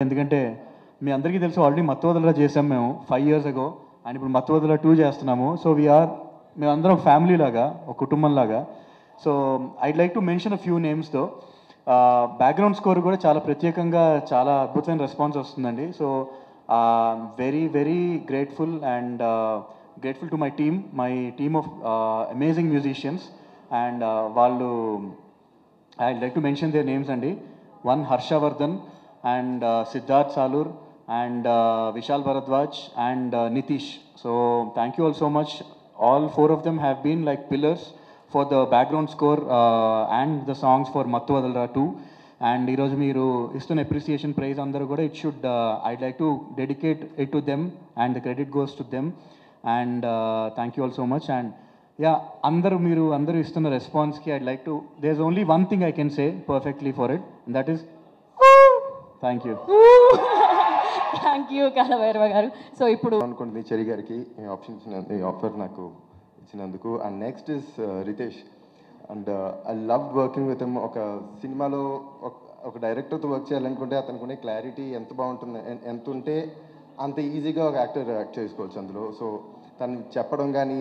ఎందుకంటే మీ అందరికీ తెలుసు ఆల్రెడీ మత్తవదల చేసాం మేము 5 years ago అండ్ ఇప్పుడు మత్తవదల 2 చేస్తున్నాము. సో మేమందరం ఫ్యామిలీ లాగా ఒక కుటుంబం లాగా. So I'd like to mention a few నేమ్స్తో బ్యాక్గ్రౌండ్ స్కోర్ కూడా చాలా ప్రత్యేకంగా చాలా అద్భుతమైన రెస్పాన్స్ వస్తుందండి. So very very grateful and grateful to my team of amazing musicians and వాళ్ళు I'd like to mention their names అండి. One Harshavardhan and Siddharth Salur and Vishal Bharadwaj and Nitish. So thank you all so much. All 4 of them have been like pillars for the background score and the songs for Mattu Vadalra 2. And ఈరోజు మీరు ఇస్తున్న appreciation prize అందరూ కూడా it should I'd like to dedicate it to them and the credit goes to them and thank you all so much. And yeah అందరూ ఇస్తున్న రెస్పాన్స్కి I'd like to there is only one thing I can say perfectly for it and that is thank you. Thank you Kalabhairava garu. So ఇప్పుడు అనుకుంటుంది చెరి గారికి ఈ offer నాకు ఇచ్చినందుకు. And next is Ritesh and I love working with him. ఒక సినిమాలో ఒక డైరెక్టర్తో work చేయాలనుకుంటే అతనికి ఉండే క్లారిటీ ఎంత బాగుంటుంది, ఎంత ఉంటే అంత ఈజీగా ఒక యాక్టర్ యాక్ట్ చేసుకోవచ్చు అందులో. సో తను చెప్పడం కానీ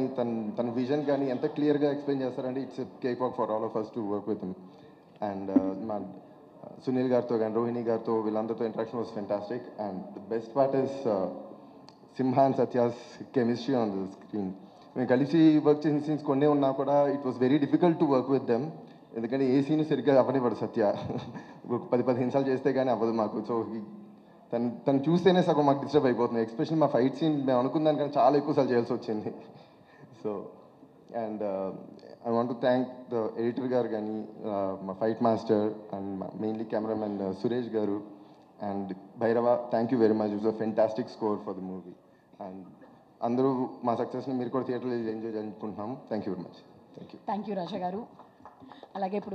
తన విజన్ కానీ ఎంత క్లియర్గా ఎక్స్ప్లెయిన్ చేస్తారంటే it's cake walk for all of us to work with him. And మా సునీల్ గారితో కానీ రోహిణి గారితో వీళ్ళందరితో interaction was fantastic. And the best part is Simha and Satya's chemistry on the screen. మేము కలిసి వర్క్ చేసిన సీన్స్ కొన్ని ఉన్నా కూడా it was very difficult to work with them. ఎందుకంటే ఏ సీన్ సరిగ్గా అవ్వనివ్వడు సత్య. 10-15 సార్లు చేస్తే కానీ అవ్వదు మాకు. సో తను చూస్తేనే సగం మాకు డిస్టర్బ్ అయిపోతుంది. ఎస్పెషల్లీ మా ఫైట్ సీన్ మేము అనుకున్న దానికన్నా చాలా ఎక్కువ సార్లు చేయాల్సి వచ్చింది. So and I want to thank the editor గారు కానీ మా fight master and mainly cameraman Suresh garu and Bhairava. Thank you very much. It's a fantastic score for the movie. And అందరూ మా సక్సెస్ని మీరు కూడా థియేటర్లో ఎంజాయ్ చేసుకుంటున్నాము. Thank you very much. Thank you Raja garu. అలాగే ఇప్పుడు